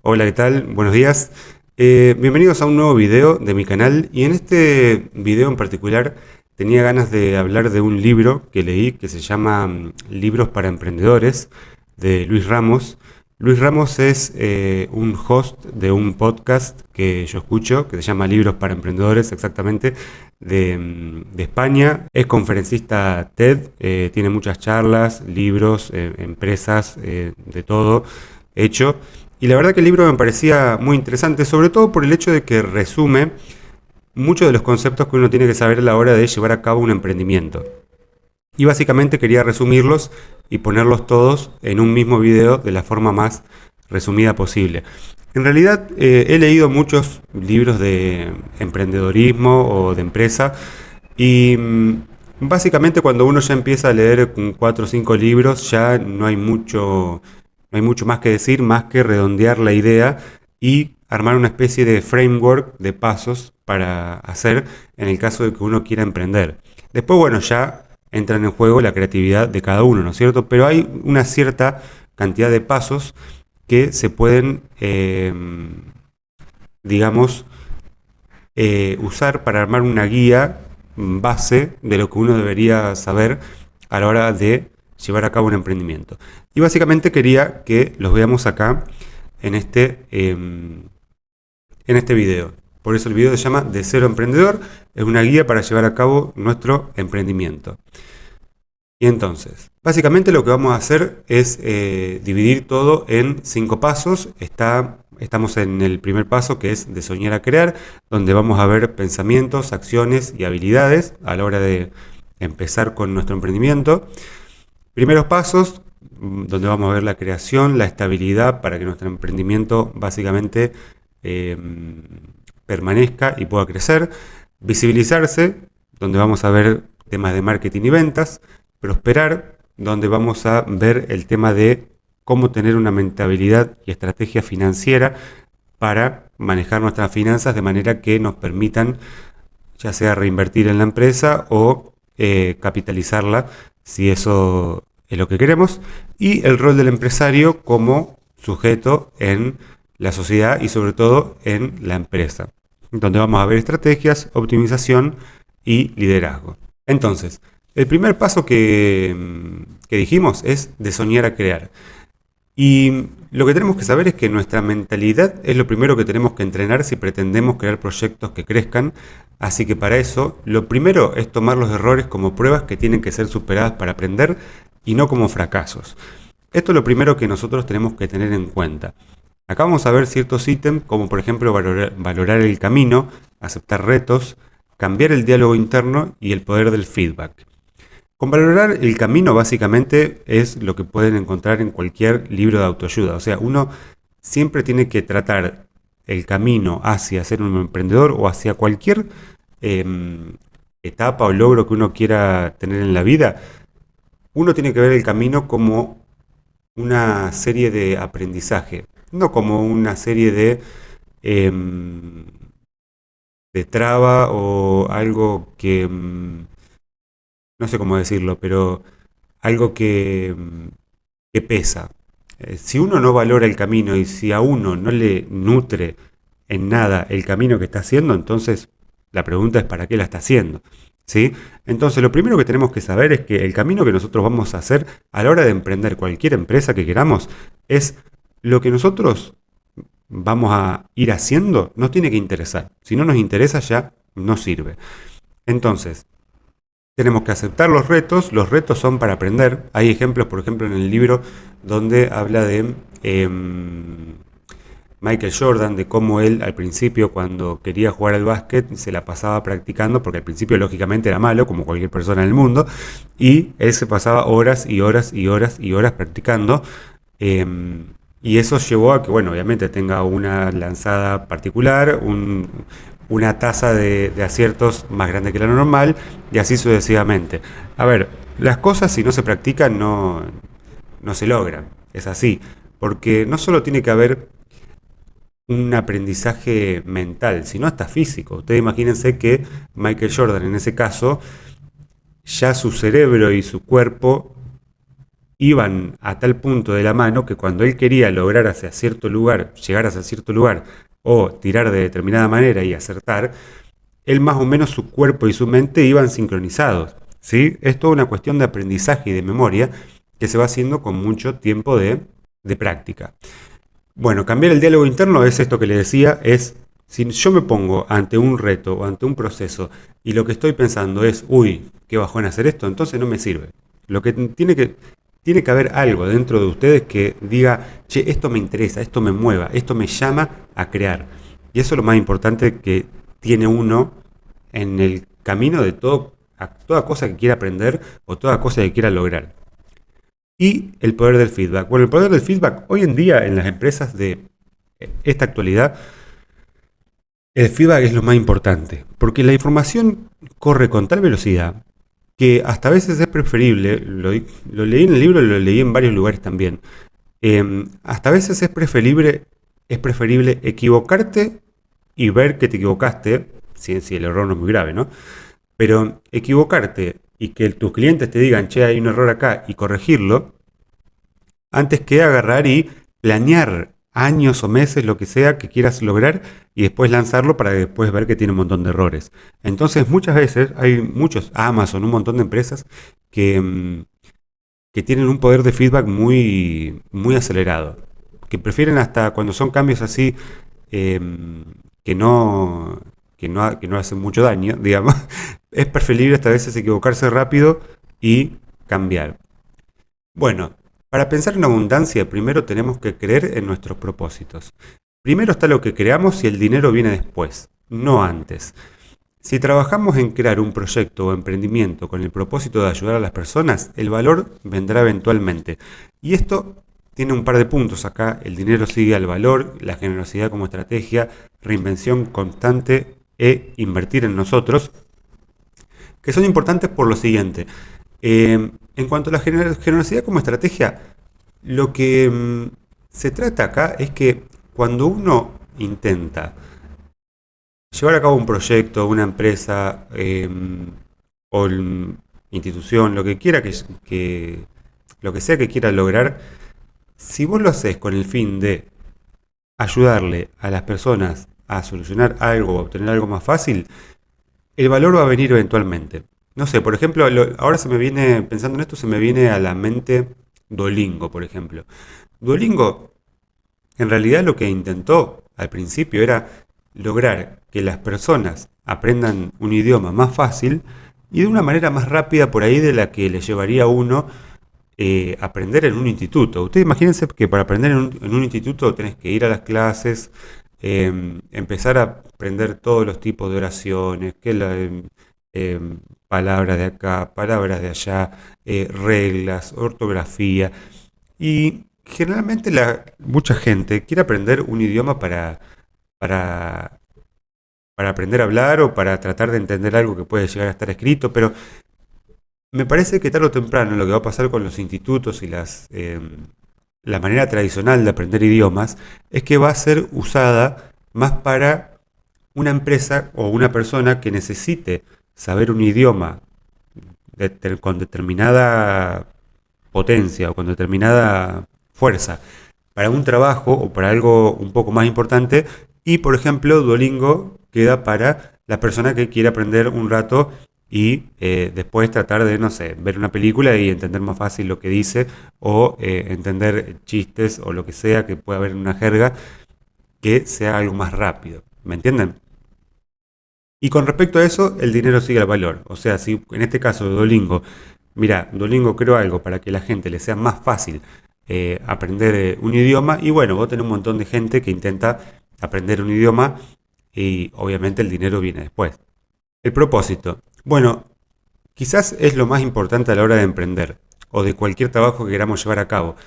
Hola, ¿qué tal? Buenos días. Bienvenidos a un nuevo video de mi canal y en este video en particular tenía ganas de hablar de un libro que leí que se llama Libros para Emprendedores de Luis Ramos. Luis Ramos es un host de un podcast que yo escucho que se llama Libros para Emprendedores exactamente de España. Es conferencista TED, tiene muchas charlas, libros, empresas, de todo hecho. Y la verdad que el libro me parecía muy interesante, sobre todo por el hecho de que resume muchos de los conceptos que uno tiene que saber a la hora de llevar a cabo un emprendimiento. Y básicamente quería resumirlos y ponerlos todos en un mismo video de la forma más resumida posible. En realidad he leído muchos libros de emprendedorismo o de empresa y básicamente cuando uno ya empieza a leer 4 o 5 libros ya no hay mucho más que decir, más que redondear la idea y armar una especie de framework de pasos para hacer en el caso de que uno quiera emprender. Después, bueno, ya entran en juego la creatividad de cada uno, ¿no es cierto? Pero hay una cierta cantidad de pasos que se pueden, digamos, usar para armar una guía base de lo que uno debería saber a la hora de llevar a cabo un emprendimiento. Y básicamente quería que los veamos acá en este video. Por eso el video se llama De Cero Emprendedor, es una guía para llevar a cabo nuestro emprendimiento. Y entonces, básicamente lo que vamos a hacer es dividir todo en 5 pasos. Estamos en el primer paso, que es de soñar a crear, donde vamos a ver pensamientos, acciones y habilidades a la hora de empezar con nuestro emprendimiento. Primeros pasos, donde vamos a ver la creación, la estabilidad para que nuestro emprendimiento básicamente permanezca y pueda crecer. Visibilizarse, donde vamos a ver temas de marketing y ventas. Prosperar, donde vamos a ver el tema de cómo tener una rentabilidad y estrategia financiera para manejar nuestras finanzas de manera que nos permitan ya sea reinvertir en la empresa o capitalizarla si eso es lo que queremos. Y el rol del empresario como sujeto en la sociedad y sobre todo en la empresa, donde vamos a ver estrategias, optimización y liderazgo. Entonces, el primer paso que dijimos es de soñar a crear. Y lo que tenemos que saber es que nuestra mentalidad es lo primero que tenemos que entrenar si pretendemos crear proyectos que crezcan. Así que para eso, lo primero es tomar los errores como pruebas que tienen que ser superadas para aprender y no como fracasos. Esto es lo primero que nosotros tenemos que tener en cuenta. Acá vamos a ver ciertos ítems como por ejemplo valorar el camino, aceptar retos, cambiar el diálogo interno y el poder del feedback. Con valorar el camino básicamente es lo que pueden encontrar en cualquier libro de autoayuda. O sea, uno siempre tiene que tratar el camino hacia ser un emprendedor o hacia cualquier etapa o logro que uno quiera tener en la vida. Uno tiene que ver el camino como una serie de aprendizaje, no como una serie de traba o algo que no sé cómo decirlo, pero algo que pesa. Si uno no valora el camino y si a uno no le nutre en nada el camino que está haciendo, entonces la pregunta es ¿para qué la está haciendo? ¿Sí? Entonces lo primero que tenemos que saber es que el camino que nosotros vamos a hacer a la hora de emprender cualquier empresa que queramos es lo que nosotros vamos a ir haciendo, nos tiene que interesar. Si no nos interesa ya no sirve. Entonces, tenemos que aceptar los retos son para aprender. Hay ejemplos, por ejemplo, en el libro donde habla de Michael Jordan, de cómo él al principio cuando quería jugar al básquet se la pasaba practicando, porque al principio lógicamente era malo, como cualquier persona en el mundo, y él se pasaba horas y horas y horas y horas practicando. Y eso llevó a que, bueno, obviamente tenga una lanzada particular, una tasa de aciertos más grande que la normal y así sucesivamente. A ver, las cosas si no se practican no se logran, es así, porque no solo tiene que haber un aprendizaje mental, sino hasta físico. Ustedes imagínense que Michael Jordan en ese caso, ya su cerebro y su cuerpo iban a tal punto de la mano que cuando él quería lograr hacia cierto lugar, llegar hacia cierto lugar o tirar de determinada manera y acertar, él más o menos su cuerpo y su mente iban sincronizados. ¿Sí? Es toda una cuestión de aprendizaje y de memoria que se va haciendo con mucho tiempo de práctica. Bueno, cambiar el diálogo interno es esto que le decía, es si yo me pongo ante un reto o ante un proceso y lo que estoy pensando es, uy, qué bajón hacer esto, entonces no me sirve. Lo que tiene que haber algo dentro de ustedes que diga, che, esto me interesa, esto me mueva, esto me llama a crear. Y eso es lo más importante que tiene uno en el camino de toda cosa que quiera aprender o toda cosa que quiera lograr. Y el poder del feedback. Bueno, el poder del feedback hoy en día en las empresas de esta actualidad, el feedback es lo más importante, porque la información corre con tal velocidad que hasta a veces es preferible, lo leí en el libro y lo leí en varios lugares también, hasta a veces es preferible equivocarte y ver que te equivocaste, si el error no es muy grave, ¿no? Pero equivocarte y que tus clientes te digan, che, hay un error acá y corregirlo, antes que agarrar y planear años o meses, lo que sea que quieras lograr y después lanzarlo para después ver que tiene un montón de errores. Entonces muchas veces hay muchos, Amazon, un montón de empresas que, que tienen un poder de feedback muy acelerado, que prefieren hasta cuando son cambios así eh, que no, que no hacen mucho daño, digamos, es preferible hasta a veces equivocarse rápido y cambiar. Bueno, para pensar en abundancia, primero tenemos que creer en nuestros propósitos. Primero está lo que creamos y el dinero viene después, no antes. Si trabajamos en crear un proyecto o emprendimiento con el propósito de ayudar a las personas, el valor vendrá eventualmente. Y esto tiene un par de puntos acá. El dinero sigue al valor, la generosidad como estrategia, reinvención constante e invertir en nosotros, que son importantes por lo siguiente. En cuanto a la generosidad como estrategia, lo que se trata acá es que cuando uno intenta llevar a cabo un proyecto, una empresa o institución, lo que quiera lo que sea que quiera lograr, si vos lo haces con el fin de ayudarle a las personas a solucionar algo o obtener algo más fácil, el valor va a venir eventualmente. No sé, por ejemplo, ahora se me viene, pensando en esto, se me viene a la mente Duolingo, por ejemplo. Duolingo, en realidad lo que intentó al principio era lograr que las personas aprendan un idioma más fácil y de una manera más rápida por ahí de la que le llevaría a uno aprender en un instituto. Ustedes imagínense que para aprender en un instituto tenés que ir a las clases, empezar a aprender todos los tipos de oraciones, palabras de acá, palabras de allá, reglas, ortografía. Y generalmente mucha gente quiere aprender un idioma para, para aprender a hablar o para tratar de entender algo que puede llegar a estar escrito, pero me parece que tarde o temprano lo que va a pasar con los institutos y la manera tradicional de aprender idiomas es que va a ser usada más para una empresa o una persona que necesite saber un idioma con determinada potencia o con determinada fuerza para un trabajo o para algo un poco más importante y por ejemplo Duolingo queda para la persona que quiere aprender un rato y después tratar de, no sé, ver una película y entender más fácil lo que dice o entender chistes o lo que sea que pueda haber en una jerga que sea algo más rápido. ¿Me entienden? Y con respecto a eso, el dinero sigue el valor. O sea, si en este caso Duolingo, mira, Duolingo creó algo para que la gente le sea más fácil aprender un idioma y bueno, vos tenés un montón de gente que intenta aprender un idioma y obviamente el dinero viene después. El propósito. Bueno, quizás es lo más importante a la hora de emprender o de cualquier trabajo que queramos llevar a cabo.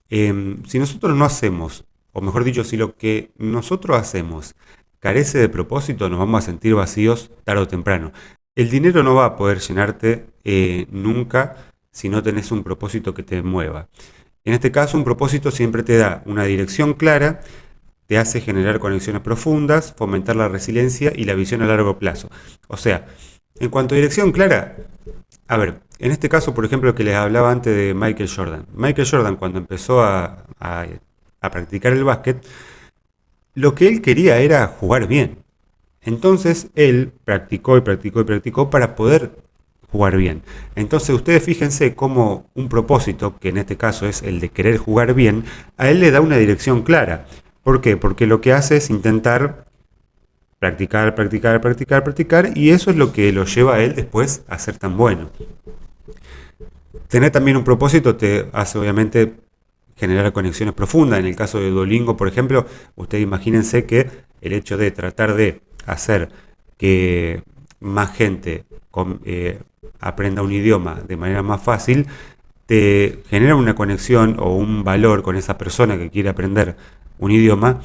Si nosotros no hacemos, o mejor dicho, si lo que nosotros hacemos carece de propósito, nos vamos a sentir vacíos tarde o temprano. El dinero no va a poder llenarte nunca si no tenés un propósito que te mueva. En este caso, un propósito siempre te da una dirección clara, te hace generar conexiones profundas, fomentar la resiliencia y la visión a largo plazo. O sea, en cuanto a dirección clara, a ver, en este caso, por ejemplo, que les hablaba antes de Michael Jordan. Michael Jordan, cuando empezó a practicar el básquet, lo que él quería era jugar bien. Entonces él practicó y practicó y practicó para poder jugar bien. Entonces ustedes fíjense cómo un propósito, que en este caso es el de querer jugar bien, a él le da una dirección clara. ¿Por qué? Porque lo que hace es intentar practicar, practicar, practicar, practicar, y eso es lo que lo lleva a él después a ser tan bueno. Tener también un propósito te hace obviamente generar conexiones profundas. En el caso de Duolingo, por ejemplo, ustedes imagínense que el hecho de tratar de hacer que más gente aprenda un idioma de manera más fácil, te genera una conexión o un valor con esa persona que quiere aprender un idioma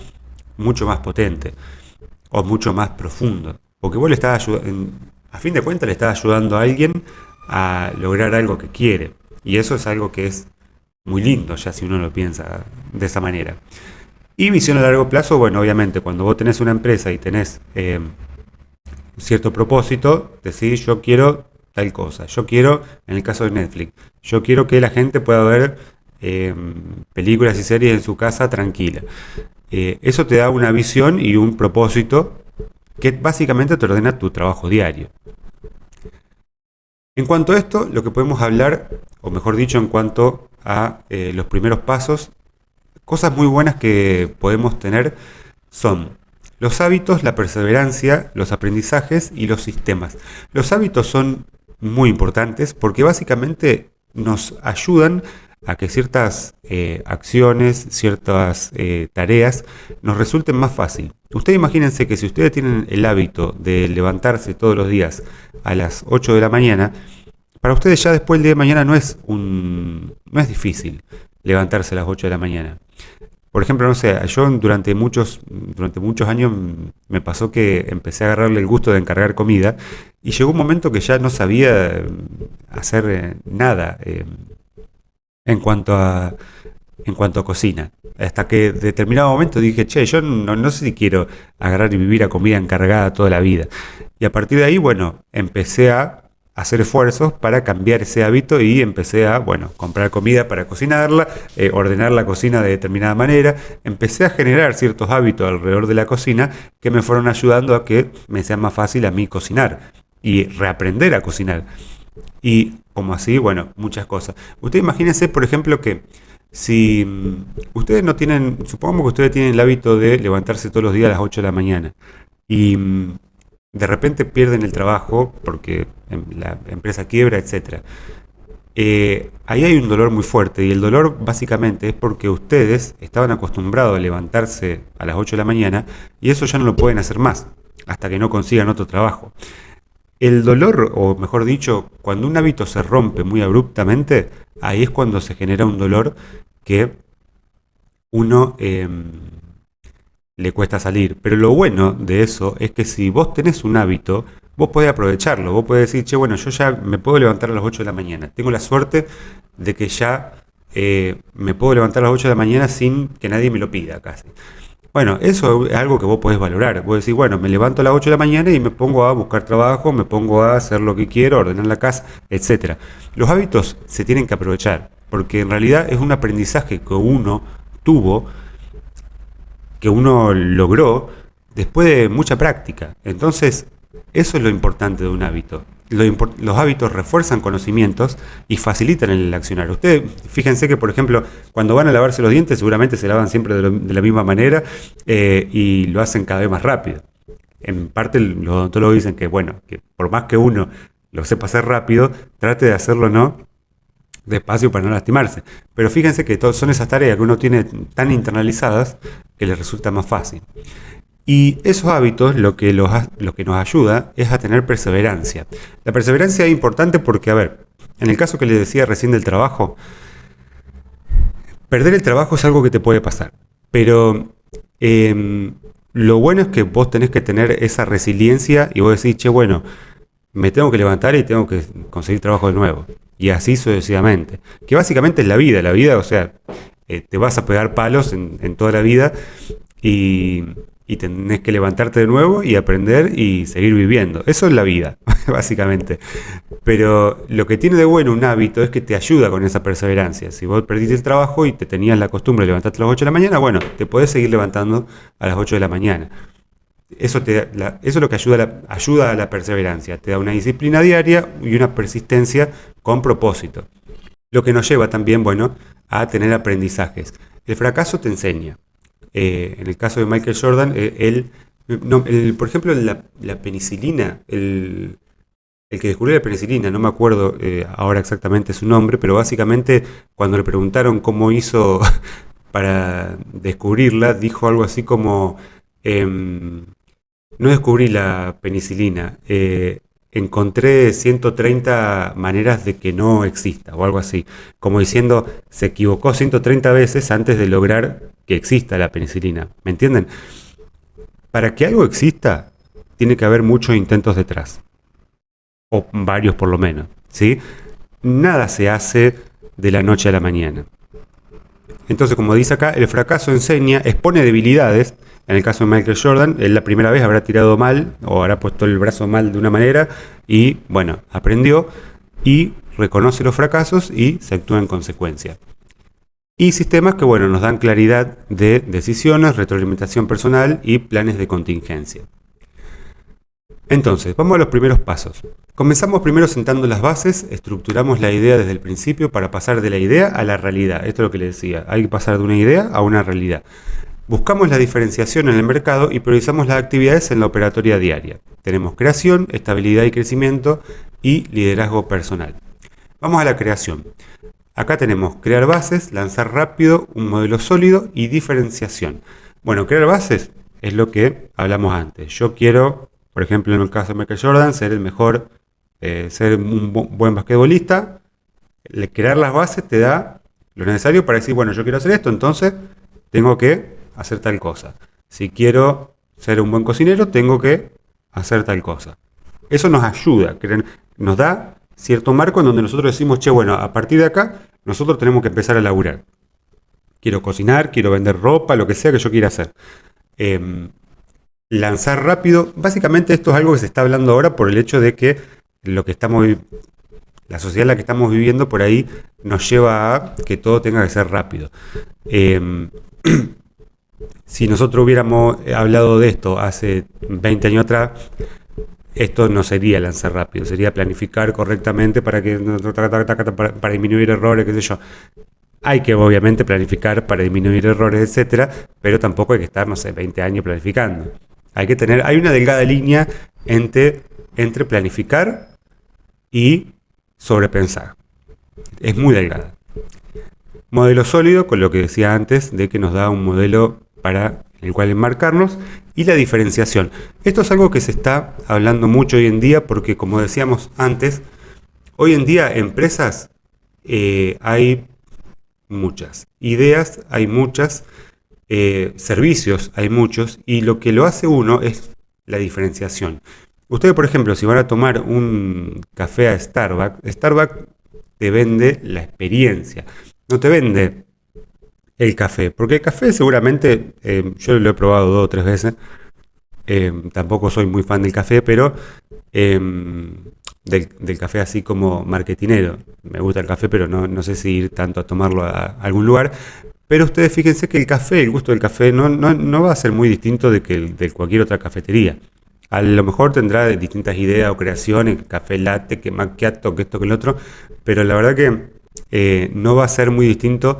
mucho más potente o mucho más profundo. Porque vos le estás ayudando, a fin de cuentas le estás ayudando a alguien a lograr algo que quiere. Y eso es algo que es muy lindo, ya si uno lo piensa de esa manera. Y visión a largo plazo, bueno, obviamente, cuando vos tenés una empresa y tenés cierto propósito, decís, yo quiero tal cosa, yo quiero, en el caso de Netflix, yo quiero que la gente pueda ver películas y series en su casa tranquila. Eso te da una visión y un propósito que básicamente te ordena tu trabajo diario. En cuanto a esto, lo que podemos hablar, o mejor dicho, en cuanto a los primeros pasos, cosas muy buenas que podemos tener son los hábitos, la perseverancia, los aprendizajes y los sistemas. Los hábitos son muy importantes porque básicamente nos ayudan a que ciertas acciones, ciertas tareas nos resulten más fácil. Ustedes imagínense que si ustedes tienen el hábito de levantarse todos los días a las 8 de la mañana, para ustedes ya después el día de mañana no es difícil levantarse a las 8 de la mañana. Por ejemplo, no sé, yo durante muchos años me pasó que empecé a agarrarle el gusto de encargar comida y llegó un momento que ya no sabía hacer nada en cuanto a cocina. Hasta que en determinado momento dije, che, yo no sé si quiero agarrar y vivir a comida encargada toda la vida. Y a partir de ahí, bueno, empecé a hacer esfuerzos para cambiar ese hábito y empecé a, bueno, comprar comida para cocinarla, ordenar la cocina de determinada manera. Empecé a generar ciertos hábitos alrededor de la cocina que me fueron ayudando a que me sea más fácil a mí cocinar y reaprender a cocinar. Y como así, bueno, muchas cosas. Ustedes imagínense, por ejemplo, que si ustedes no tienen, supongamos que ustedes tienen el hábito de levantarse todos los días a las 8 de la mañana y de repente pierden el trabajo porque la empresa quiebra, etcétera. Ahí hay un dolor muy fuerte y el dolor básicamente es porque ustedes estaban acostumbrados a levantarse a las 8 de la mañana y eso ya no lo pueden hacer más hasta que no consigan otro trabajo. El dolor, o mejor dicho, cuando un hábito se rompe muy abruptamente, ahí es cuando se genera un dolor que uno le cuesta salir. Pero lo bueno de eso es que si vos tenés un hábito, vos podés aprovecharlo. Vos podés decir, che, bueno, yo ya me puedo levantar a las 8 de la mañana. Tengo la suerte de que ya me puedo levantar a las 8 de la mañana sin que nadie me lo pida casi. Bueno, eso es algo que vos podés valorar. Vos decís, bueno, me levanto a las 8 de la mañana y me pongo a buscar trabajo, me pongo a hacer lo que quiero, ordenar la casa, etcétera. Los hábitos se tienen que aprovechar, porque en realidad es un aprendizaje que uno tuvo, que uno logró después de mucha práctica. Entonces, eso es lo importante de un hábito. Los hábitos refuerzan conocimientos y facilitan el accionar. Ustedes fíjense que, por ejemplo, cuando van a lavarse los dientes, seguramente se lavan siempre de la misma manera y lo hacen cada vez más rápido. En parte los odontólogos dicen que, bueno, que por más que uno lo sepa hacer rápido, trate de hacerlo despacio para no lastimarse. Pero fíjense que son esas tareas que uno tiene tan internalizadas que les resulta más fácil. Y esos hábitos lo que nos ayuda es a tener perseverancia. La perseverancia es importante porque, a ver, en el caso que les decía recién del trabajo, perder el trabajo es algo que te puede pasar. Pero lo bueno es que vos tenés que tener esa resiliencia y vos decís, che, bueno, me tengo que levantar y tengo que conseguir trabajo de nuevo. Y así sucesivamente. Que básicamente es la vida. La vida, o sea, te vas a pegar palos en toda la vida y y tenés que levantarte de nuevo y aprender y seguir viviendo. Eso es la vida, básicamente. Pero lo que tiene de bueno un hábito es que te ayuda con esa perseverancia. Si vos perdiste el trabajo y te tenías la costumbre de levantarte a las 8 de la mañana, bueno, te podés seguir levantando a las 8 de la mañana. Eso es lo que ayuda a la perseverancia. Te da una disciplina diaria y una persistencia con propósito. Lo que nos lleva también, bueno, a tener aprendizajes. El fracaso te enseña. En el caso de Michael Jordan, por ejemplo, la penicilina, el que descubrió la penicilina, no me acuerdo ahora exactamente su nombre, pero básicamente cuando le preguntaron cómo hizo para descubrirla, dijo algo así como, em, no descubrí la penicilina, encontré 130 maneras de que no exista, o algo así, como diciendo, se equivocó 130 veces antes de lograr que exista la penicilina, ¿me entienden? Para que algo exista, tiene que haber muchos intentos detrás, o varios por lo menos, ¿sí? Nada se hace de la noche a la mañana. Entonces, como dice acá, el fracaso enseña, expone debilidades. En el caso de Michael Jordan, él la primera vez habrá tirado mal o habrá puesto el brazo mal de una manera y, bueno, aprendió y reconoce los fracasos y se actúa en consecuencia. Y sistemas que, bueno, nos dan claridad de decisiones, retroalimentación personal y planes de contingencia. Entonces, vamos a los primeros pasos. Comenzamos primero sentando las bases, estructuramos la idea desde el principio para pasar de la idea a la realidad. Esto es lo que le decía, hay que pasar de una idea a una realidad. Buscamos la diferenciación en el mercado y priorizamos las actividades en la operatoria diaria. Tenemos creación, estabilidad y crecimiento y liderazgo personal. Vamos a la creación. Acá tenemos crear bases, lanzar rápido, un modelo sólido y diferenciación. Bueno, crear bases es lo que hablamos antes. Yo quiero, por ejemplo, en el caso de Michael Jordan, ser el mejor, ser un buen basquetbolista. Crear las bases te da lo necesario para decir, bueno, yo quiero hacer esto, entonces tengo que hacer tal cosa. Si quiero ser un buen cocinero, tengo que hacer tal cosa. Eso nos ayuda, nos da cierto marco en donde nosotros decimos, che, bueno, a partir de acá, nosotros tenemos que empezar a laburar. Quiero cocinar, quiero vender ropa, lo que sea que yo quiera hacer. Lanzar rápido, básicamente esto es algo que se está hablando ahora por el hecho de que la sociedad en la que estamos viviendo por ahí nos lleva a que todo tenga que ser rápido. Si nosotros hubiéramos hablado de esto hace 20 años atrás, esto no sería lanzar rápido, sería planificar correctamente para disminuir errores, qué sé yo. Hay que obviamente planificar para disminuir errores, etcétera, pero tampoco hay que estar, no sé, 20 años planificando. Hay una delgada línea entre planificar y sobrepensar. Es muy delgada. Modelo sólido, con lo que decía antes, de que nos da un modelo para el cual enmarcarnos, y la diferenciación. Esto es algo que se está hablando mucho hoy en día porque, como decíamos antes, hoy en día empresas hay muchas, ideas hay muchas, servicios hay muchos, y lo que lo hace uno es la diferenciación. Ustedes, por ejemplo, si van a tomar un café a Starbucks te vende la experiencia, no te vende el café, porque el café seguramente, yo lo he probado 2 o 3 veces, tampoco soy muy fan del café, pero del café así como marketinero. Me gusta el café, pero no sé si ir tanto a tomarlo a algún lugar. Pero ustedes fíjense que el gusto del café no va a ser muy distinto de cualquier otra cafetería. A lo mejor tendrá distintas ideas o creaciones, café latte, que macchiato, que esto, que el otro, pero la verdad que no va a ser muy distinto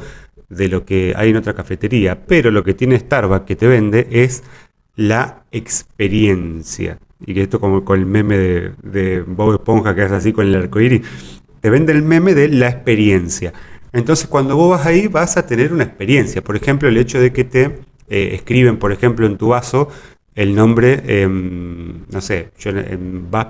de lo que hay en otra cafetería. Pero lo que tiene Starbucks que te vende es la experiencia. Y que esto como con el meme de Bob Esponja que hace así con el arcoíris, te vende el meme de la experiencia. Entonces cuando vos vas ahí vas a tener una experiencia. Por ejemplo, el hecho de que te escriben, por ejemplo, en tu vaso el nombre, no sé,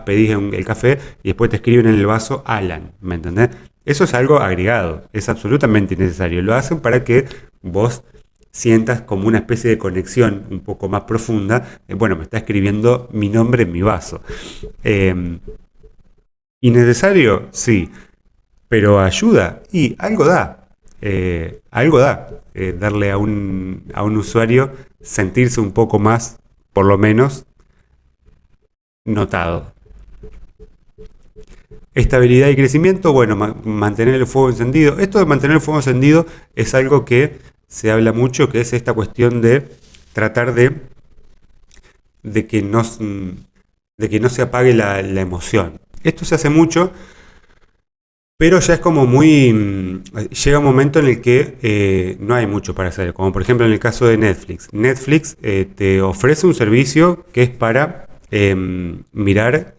pedís el café y después te escriben en el vaso Alan, ¿me entendés? Eso es algo agregado, es absolutamente innecesario. Lo hacen para que vos sientas como una especie de conexión un poco más profunda. Bueno, me está escribiendo mi nombre en mi vaso. ¿Innecesario? Sí. Pero ayuda y algo da. Darle a un usuario sentirse un poco más por lo menos notado. Estabilidad y crecimiento, bueno, mantener el fuego encendido. Esto de mantener el fuego encendido es algo que se habla mucho, que es esta cuestión de tratar de que no, de que no se apague la emoción. Esto se hace mucho, pero ya es como muy... llega un momento en el que no hay mucho para hacer, como por ejemplo en el caso de Netflix. Netflix te ofrece un servicio que es para mirar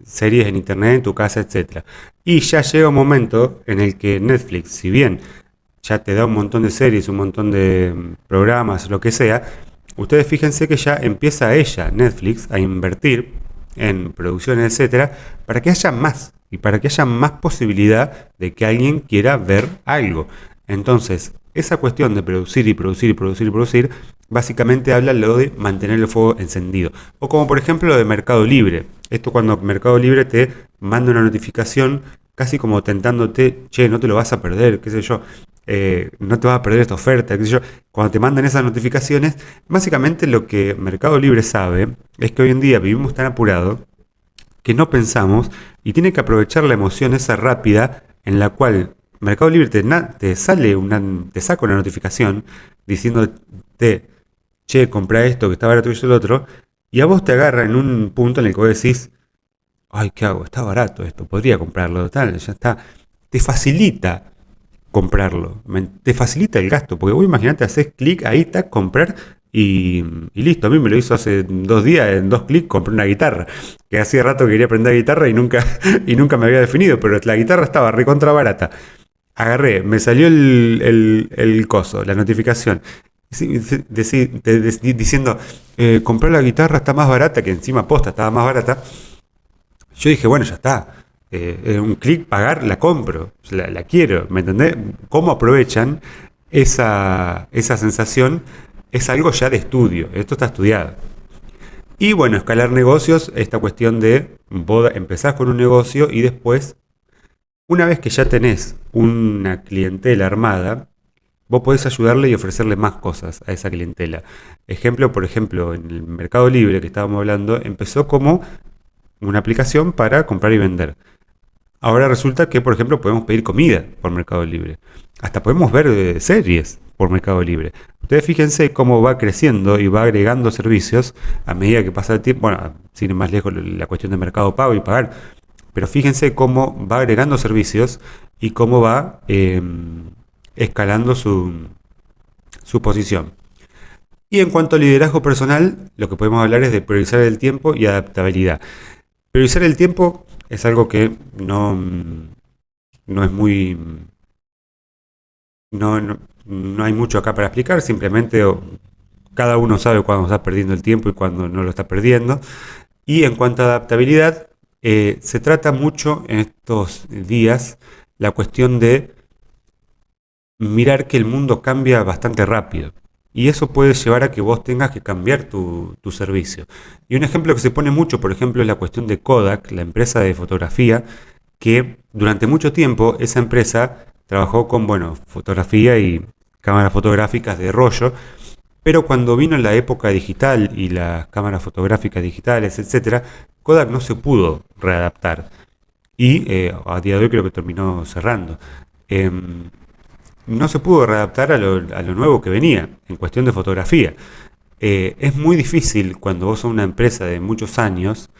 series en internet, en tu casa, etcétera. Y ya llega un momento en el que Netflix, si bien ya te da un montón de series, un montón de programas, lo que sea, ustedes fíjense que ya empieza ella, Netflix, a invertir en producciones, etcétera, para que haya más y para que haya más posibilidad de que alguien quiera ver algo. Entonces, esa cuestión de producir y producir y producir y producir, básicamente habla lo de mantener el fuego encendido. O como por ejemplo lo de Mercado Libre. Esto cuando Mercado Libre te manda una notificación casi como tentándote, che, no te lo vas a perder, qué sé yo, no te vas a perder esta oferta, qué sé yo. Cuando te mandan esas notificaciones, básicamente lo que Mercado Libre sabe es que hoy en día vivimos tan apurados que no pensamos y tiene que aprovechar la emoción esa rápida en la cual Mercado Libre te sale te saca una notificación diciéndote, che, compra esto que está barato y eso el otro, y a vos te agarra en un punto en el que vos decís, ay, ¿qué hago? Está barato esto, podría comprarlo, tal, ya está. Te facilita comprarlo, te facilita el gasto, porque vos imaginate, haces clic ahí, está, comprar y listo. A mí me lo hizo hace 2 días, en 2 clics compré una guitarra, que hacía rato que quería aprender guitarra y nunca, y nunca me había definido, pero la guitarra estaba recontra barata. Agarré, me salió el coso, la notificación, diciendo, compré la guitarra, está más barata, que encima posta estaba más barata. Yo dije, bueno, ya está. Un clic, pagar, la compro, la quiero, ¿me entendés? ¿Cómo aprovechan esa sensación? Es algo ya de estudio, esto está estudiado. Y bueno, escalar negocios, esta cuestión de vos empezás con un negocio y después, una vez que ya tenés una clientela armada, vos podés ayudarle y ofrecerle más cosas a esa clientela. Ejemplo, por ejemplo, en el Mercado Libre que estábamos hablando, empezó como una aplicación para comprar y vender. Ahora resulta que, por ejemplo, podemos pedir comida por Mercado Libre. Hasta podemos ver series por Mercado Libre. Ustedes fíjense cómo va creciendo y va agregando servicios a medida que pasa el tiempo. Bueno, sin ir más lejos la cuestión de Mercado Pago y pagar. Pero fíjense cómo va agregando servicios y cómo va escalando su posición. Y en cuanto a liderazgo personal, lo que podemos hablar es de priorizar el tiempo y adaptabilidad. Priorizar el tiempo es algo que no es muy... No hay mucho acá para explicar, simplemente cada uno sabe cuándo está perdiendo el tiempo y cuándo no lo está perdiendo. Y en cuanto a adaptabilidad, se trata mucho en estos días la cuestión de mirar que el mundo cambia bastante rápido. Y eso puede llevar a que vos tengas que cambiar tu servicio. Y un ejemplo que se pone mucho, por ejemplo, es la cuestión de Kodak, la empresa de fotografía, que durante mucho tiempo esa empresa trabajó con, bueno, fotografía y cámaras fotográficas de rollo, pero cuando vino la época digital y las cámaras fotográficas digitales, etcétera, Kodak no se pudo readaptar. Y a día de hoy creo que terminó cerrando. Em, no se pudo readaptar a lo nuevo que venía en cuestión de fotografía. Es muy difícil cuando vos sos una empresa de muchos años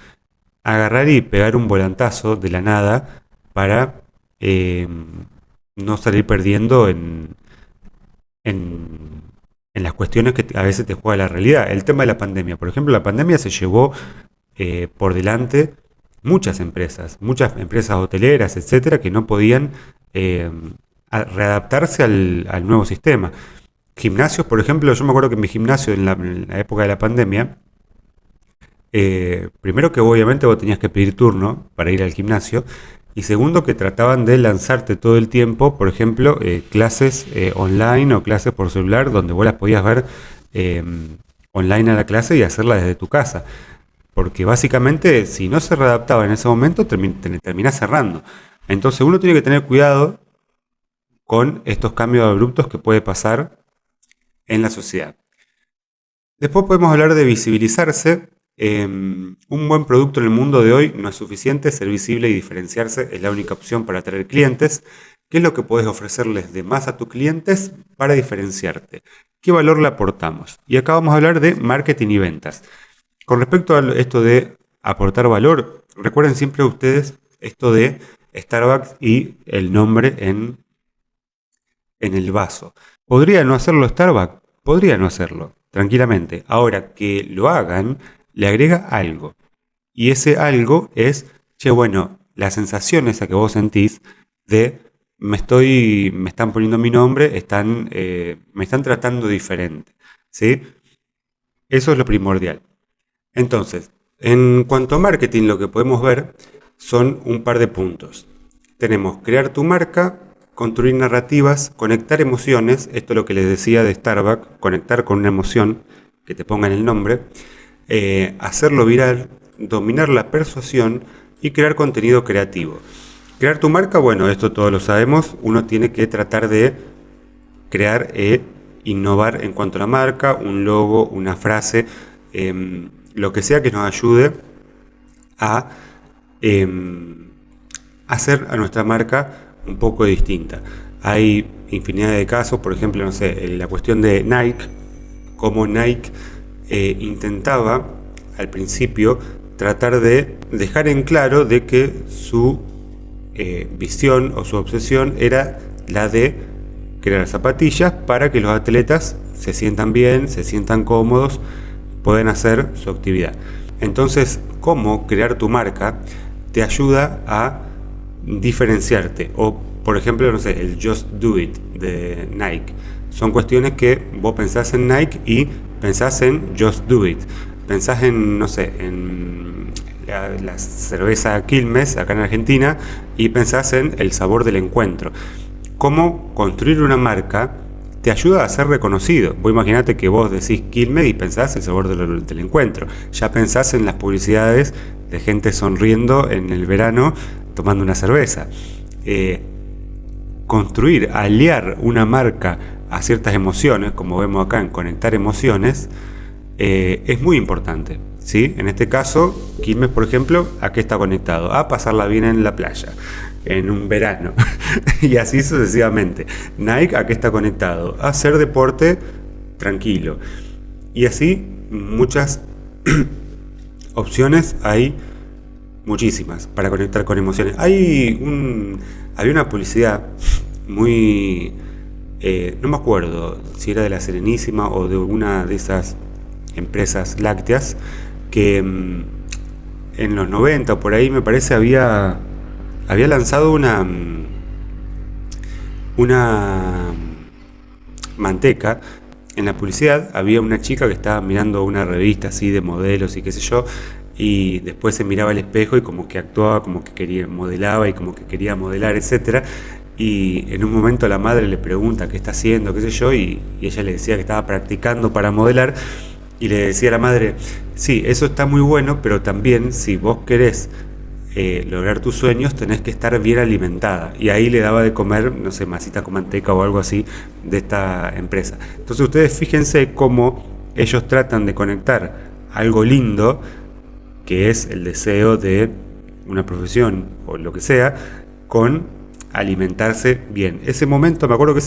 agarrar y pegar un volantazo de la nada para eh, no salir perdiendo en, en las cuestiones que a veces te juega la realidad. El tema de la pandemia, por ejemplo, la pandemia se llevó por delante muchas empresas hoteleras, etcétera, que no podían eh, readaptarse al nuevo sistema. Gimnasios, por ejemplo, yo me acuerdo que en mi gimnasio en la época de la pandemia, primero que obviamente vos tenías que pedir turno para ir al gimnasio, y segundo que trataban de lanzarte todo el tiempo, por ejemplo, clases online o clases por celular, donde vos las podías ver eh, online a la clase y hacerla desde tu casa. Porque básicamente, si no se readaptaba en ese momento, terminás cerrando. Entonces uno tiene que tener cuidado con estos cambios abruptos que puede pasar en la sociedad. Después podemos hablar de visibilizarse. Un buen producto en el mundo de hoy no es suficiente, ser visible y diferenciarse es la única opción para atraer clientes. ¿Qué es lo que puedes ofrecerles de más a tus clientes para diferenciarte? ¿Qué valor le aportamos? Y acá vamos a hablar de marketing y ventas. Con respecto a esto de aportar valor, recuerden siempre ustedes esto de Starbucks y el nombre en el vaso. ¿Podría no hacerlo Starbucks? Podría no hacerlo, tranquilamente. Ahora que lo hagan, le agrega algo. Y ese algo es, che, bueno, la sensación esa que vos sentís de me están poniendo mi nombre, me están tratando diferente. ¿Sí? Eso es lo primordial. Entonces, en cuanto a marketing, lo que podemos ver son un par de puntos. Tenemos crear tu marca, construir narrativas, conectar emociones, esto es lo que les decía de Starbucks, conectar con una emoción, que te pongan el nombre, hacerlo viral, dominar la persuasión y crear contenido creativo. Crear tu marca, bueno, esto todos lo sabemos, uno tiene que tratar de crear e innovar en cuanto a la marca, un logo, una frase, lo que sea que nos ayude a hacer a nuestra marca un poco distinta. Hay infinidad de casos, por ejemplo, no sé, la cuestión de Nike, como Nike intentaba al principio tratar de dejar en claro de que su visión o su obsesión era la de crear zapatillas para que los atletas se sientan bien, se sientan cómodos, pueden hacer su actividad. Entonces, cómo crear tu marca te ayuda a diferenciarte. O, por ejemplo, no sé, el Just Do It de Nike. Son cuestiones que vos pensás en Nike y pensás en Just Do It. Pensás en, no sé, en la cerveza Quilmes, acá en Argentina, y pensás en el sabor del encuentro. Cómo construir una marca te ayuda a ser reconocido. Vos imaginate que vos decís Quilmes y pensás el sabor del encuentro. Ya pensás en las publicidades de gente sonriendo en el verano tomando una cerveza. Construir, aliar una marca a ciertas emociones, como vemos acá en conectar emociones, es muy importante. ¿Sí? En este caso, Quilmes, por ejemplo, ¿a qué está conectado? A pasarla bien en la playa, en un verano, y así sucesivamente. Nike, ¿a qué está conectado? A hacer deporte tranquilo. Y así muchas opciones hay, muchísimas, para conectar con emociones. Había una publicidad muy... no me acuerdo si era de la Serenísima o de una de esas empresas lácteas, que en los 90 o por ahí me parece había lanzado una manteca. En la publicidad había una chica que estaba mirando una revista así de modelos y qué sé yo, y después se miraba al espejo y como que actuaba, como que modelaba y como que quería modelar, etcétera. Y en un momento la madre le pregunta qué está haciendo, qué sé yo, y ella le decía que estaba practicando para modelar. Y le decía a la madre, sí, eso está muy bueno, pero también si vos querés lograr tus sueños, tenés que estar bien alimentada. Y ahí le daba de comer, no sé, masita con manteca o algo así de esta empresa. Entonces ustedes fíjense cómo ellos tratan de conectar algo lindo, que es el deseo de una profesión o lo que sea, con alimentarse bien. Ese momento, me acuerdo que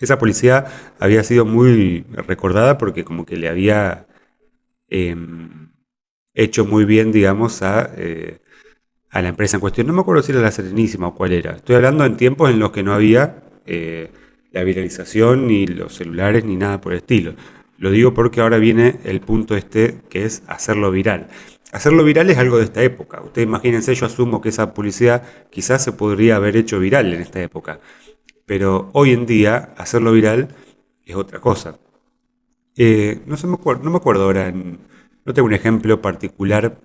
esa publicidad había sido muy recordada porque como que le había hecho muy bien, digamos, a la empresa en cuestión. No me acuerdo si era la Serenísima o cuál era. Estoy hablando en tiempos en los que no había la viralización, ni los celulares, ni nada por el estilo. Lo digo porque ahora viene el punto que es hacerlo viral. Hacerlo viral es algo de esta época. Ustedes imagínense, yo asumo que esa publicidad quizás se podría haber hecho viral en esta época. Pero hoy en día, hacerlo viral es otra cosa. No me acuerdo ahora, no tengo un ejemplo particular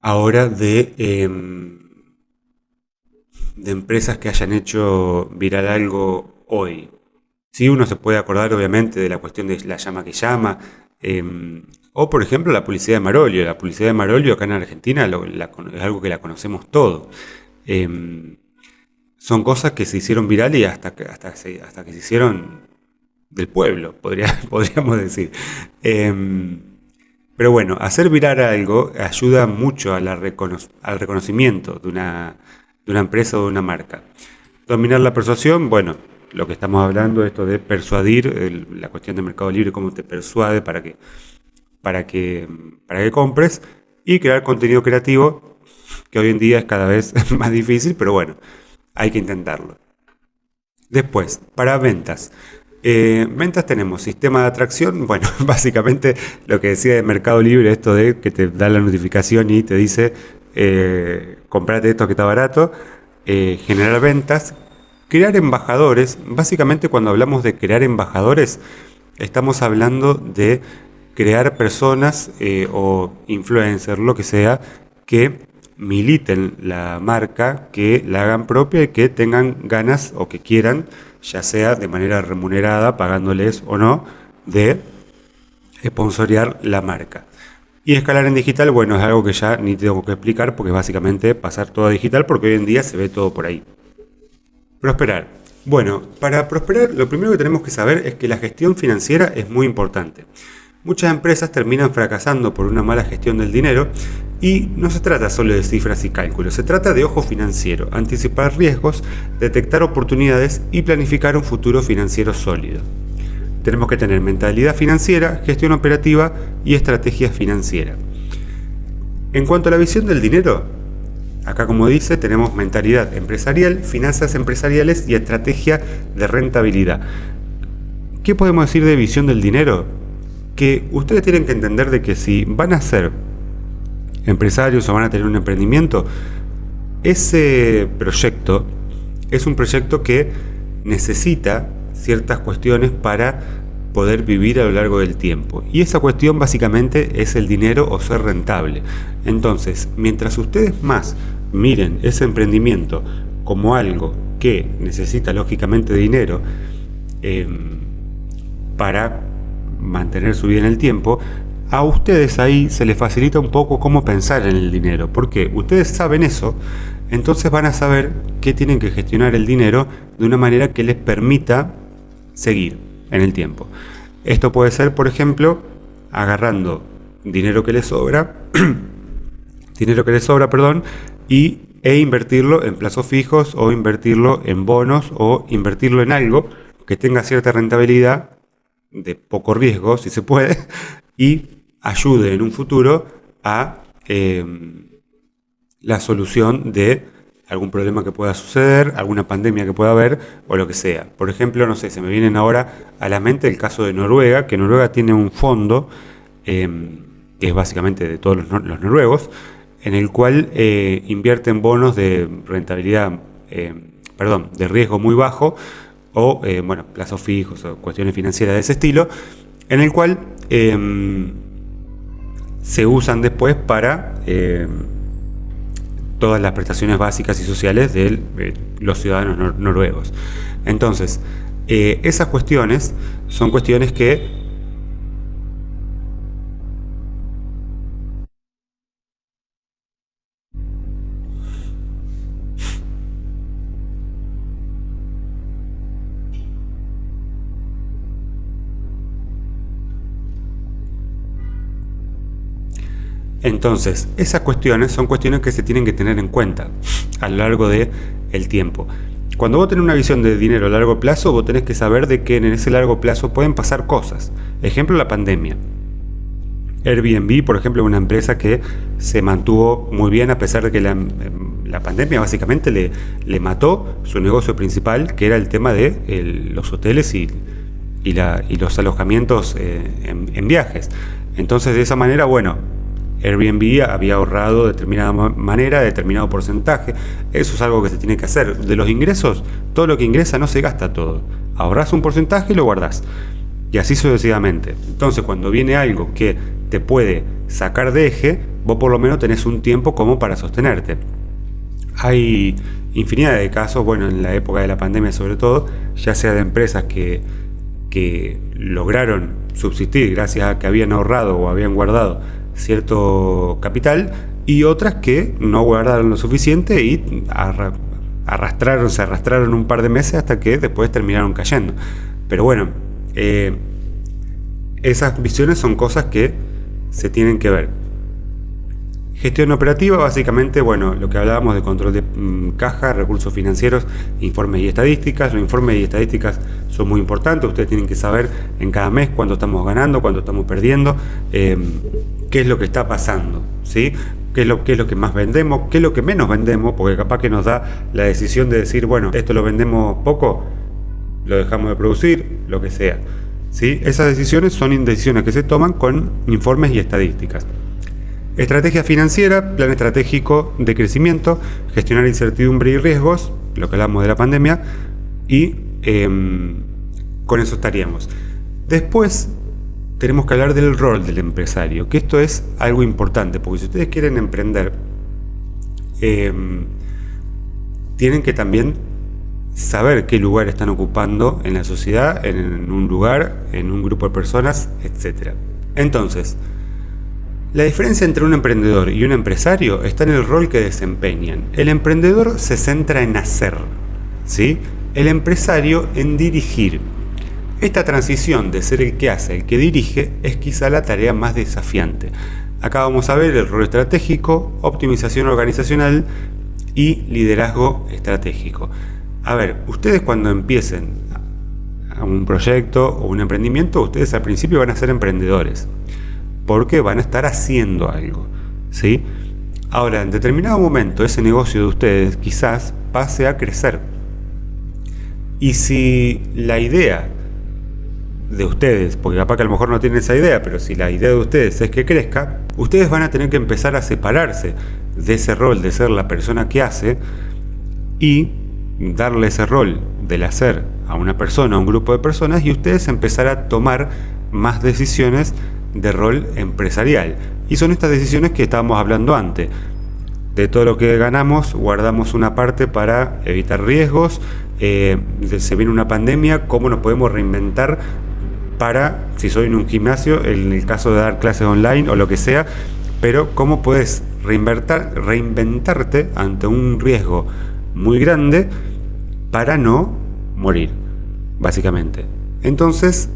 ahora de empresas que hayan hecho viral algo hoy. Sí, uno se puede acordar obviamente de la cuestión de la llama que llama, o por ejemplo la publicidad de Marolio. La publicidad de Marolio acá en Argentina es algo que la conocemos todos. Son cosas que se hicieron viral y hasta que se hicieron del pueblo, podríamos decir. Pero bueno, hacer viral algo ayuda mucho a al reconocimiento de una empresa o de una marca. Dominar la persuasión, bueno, lo que estamos hablando, esto de persuadir, la cuestión de Mercado Libre, cómo te persuade para que compres, y crear contenido creativo, que hoy en día es cada vez más difícil, pero bueno, hay que intentarlo. Después, para ventas. Ventas tenemos sistema de atracción, bueno, básicamente lo que decía de Mercado Libre, esto de que te da la notificación y te dice, comprate esto que está barato, generar ventas, crear embajadores. Básicamente cuando hablamos de crear embajadores, estamos hablando de crear personas o influencers, lo que sea, que militen la marca, que la hagan propia y que tengan ganas o que quieran, ya sea de manera remunerada, pagándoles o no, de sponsorear la marca. Y escalar en digital, bueno, es algo que ya ni tengo que explicar porque es básicamente pasar todo a digital, porque hoy en día se ve todo por ahí. Prosperar. Bueno, para prosperar lo primero que tenemos que saber es que la gestión financiera es muy importante. Muchas empresas terminan fracasando por una mala gestión del dinero y no se trata solo de cifras y cálculos, se trata de ojo financiero, anticipar riesgos, detectar oportunidades y planificar un futuro financiero sólido. Tenemos que tener mentalidad financiera, gestión operativa y estrategia financiera. En cuanto a la visión del dinero, acá como dice, tenemos mentalidad empresarial, finanzas empresariales y estrategia de rentabilidad. ¿Qué podemos decir de visión del dinero? Que ustedes tienen que entender de que si van a ser empresarios o van a tener un emprendimiento, ese proyecto es un proyecto que necesita ciertas cuestiones para poder vivir a lo largo del tiempo. Y esa cuestión básicamente es el dinero o ser rentable. Entonces, mientras ustedes más miren ese emprendimiento como algo que necesita lógicamente dinero para mantener su vida en el tiempo, a ustedes ahí se les facilita un poco cómo pensar en el dinero, porque ustedes saben eso, entonces van a saber que tienen que gestionar el dinero de una manera que les permita seguir en el tiempo. Esto puede ser, por ejemplo, agarrando dinero que les sobra, e invertirlo en plazos fijos o invertirlo en bonos o invertirlo en algo que tenga cierta rentabilidad de poco riesgo, si se puede, y ayude en un futuro a la solución de algún problema que pueda suceder, alguna pandemia que pueda haber o lo que sea. Por ejemplo, no sé, se me vienen ahora a la mente el caso de Noruega, que Noruega tiene un fondo que es básicamente de todos los noruegos, en el cual invierten bonos de rentabilidad, de riesgo muy bajo, o plazos fijos o cuestiones financieras de ese estilo, en el cual se usan después para todas las prestaciones básicas y sociales de los ciudadanos noruegos. Entonces, esas cuestiones son cuestiones que Entonces, esas cuestiones son cuestiones que se tienen que tener en cuenta a lo largo del tiempo. Cuando vos tenés una visión de dinero a largo plazo, vos tenés que saber de que en ese largo plazo pueden pasar cosas. Ejemplo, la pandemia. Airbnb, por ejemplo, es una empresa que se mantuvo muy bien a pesar de que la pandemia básicamente le mató su negocio principal, que era el tema de los hoteles y los alojamientos en viajes. Entonces, de esa manera, Airbnb había ahorrado de determinada manera, determinado porcentaje. Eso es algo que se tiene que hacer. De los ingresos, todo lo que ingresa no se gasta todo. Ahorrás un porcentaje y lo guardás. Y así sucesivamente. Entonces, cuando viene algo que te puede sacar de eje, vos por lo menos tenés un tiempo como para sostenerte. Hay infinidad de casos, en la época de la pandemia sobre todo, ya sea de empresas que lograron subsistir gracias a que habían ahorrado o habían guardado cierto capital, y otras que no guardaron lo suficiente y se arrastraron un par de meses hasta que después terminaron cayendo. Pero esas visiones son cosas que se tienen que ver. Gestión operativa, básicamente, bueno, lo que hablábamos de control de caja, recursos financieros, informes y estadísticas. Los informes y estadísticas son muy importantes. Ustedes tienen que saber en cada mes cuánto estamos ganando, cuánto estamos perdiendo, qué es lo que está pasando, ¿sí? Qué es lo que más vendemos, qué es lo que menos vendemos, porque capaz que nos da la decisión de decir, bueno, esto lo vendemos poco, lo dejamos de producir, lo que sea, ¿sí? Esas decisiones son decisiones que se toman con informes y estadísticas. Estrategia financiera, plan estratégico de crecimiento, gestionar incertidumbre y riesgos, lo que hablamos de la pandemia, y con eso estaríamos. Después tenemos que hablar del rol del empresario, que esto es algo importante, porque si ustedes quieren emprender, tienen que también saber qué lugar están ocupando en la sociedad, en un lugar, en un grupo de personas, etc. Entonces, la diferencia entre un emprendedor y un empresario está en el rol que desempeñan. El emprendedor se centra en hacer, ¿sí? El empresario en dirigir. Esta transición de ser el que hace, el que dirige, es quizá la tarea más desafiante. Acá vamos a ver el rol estratégico, optimización organizacional y liderazgo estratégico. A ver, ustedes cuando empiecen a un proyecto o un emprendimiento, ustedes al principio van a ser emprendedores, porque van a estar haciendo algo, ¿sí? Ahora, en determinado momento, ese negocio de ustedes quizás pase a crecer. Y si la idea de ustedes, porque capaz que a lo mejor no tienen esa idea, pero si la idea de ustedes es que crezca, ustedes van a tener que empezar a separarse de ese rol de ser la persona que hace y darle ese rol del hacer a una persona, a un grupo de personas, y ustedes empezar a tomar más decisiones de rol empresarial. Y son estas decisiones que estábamos hablando antes. De todo lo que ganamos, guardamos una parte para evitar riesgos. Se viene una pandemia, ¿cómo nos podemos reinventar para, si soy en un gimnasio, en el caso de dar clases online o lo que sea, pero cómo puedes reinventarte ante un riesgo muy grande para no morir, básicamente? Entonces,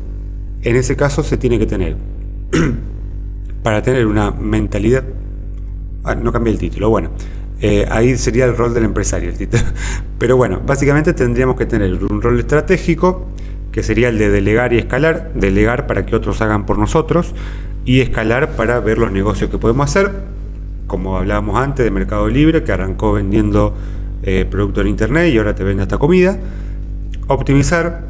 en ese caso se tiene que tener para tener una mentalidad. No cambié el título, bueno, ahí sería el rol del empresario el título. Pero bueno, básicamente tendríamos que tener un rol estratégico, que sería el de delegar y escalar. Delegar para que otros hagan por nosotros, y escalar para ver los negocios que podemos hacer, como hablábamos antes de Mercado Libre, que arrancó vendiendo productos en internet y ahora te vende hasta comida. Optimizar,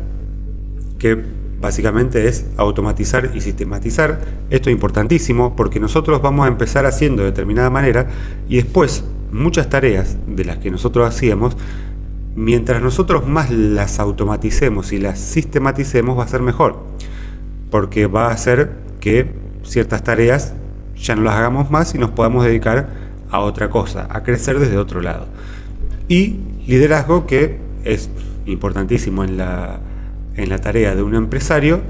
que básicamente es automatizar y sistematizar. Esto es importantísimo porque nosotros vamos a empezar haciendo de determinada manera y después muchas tareas de las que nosotros hacíamos, mientras nosotros más las automaticemos y las sistematicemos, va a ser mejor, porque va a hacer que ciertas tareas ya no las hagamos más y nos podamos dedicar a otra cosa, a crecer desde otro lado. Y liderazgo, que es importantísimo en la tarea de un empresario,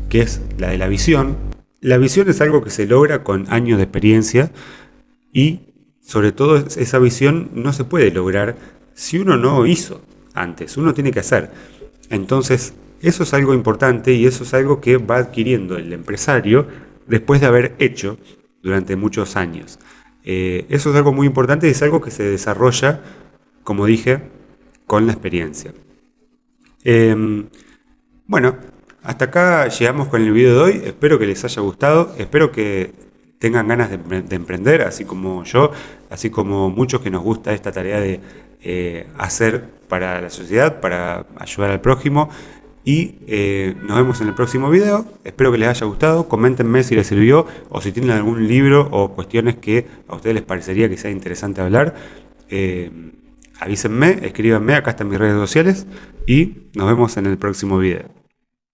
que es la de la visión. La visión es algo que se logra con años de experiencia y sobre todo esa visión no se puede lograr si uno no hizo antes, uno tiene que hacer. Entonces eso es algo importante y eso es algo que va adquiriendo el empresario después de haber hecho durante muchos años. Eso es algo muy importante y es algo que se desarrolla, como dije, con la experiencia. Bueno, hasta acá llegamos con el video de hoy. Espero que les haya gustado, espero que tengan ganas de emprender, así como yo, así como muchos que nos gusta esta tarea de hacer para la sociedad, para ayudar al prójimo. Y nos vemos en el próximo video. Espero que les haya gustado. Coméntenme si les sirvió o si tienen algún libro o cuestiones que a ustedes les parecería que sea interesante hablar. Avísenme, escríbanme, acá están mis redes sociales y nos vemos en el próximo video.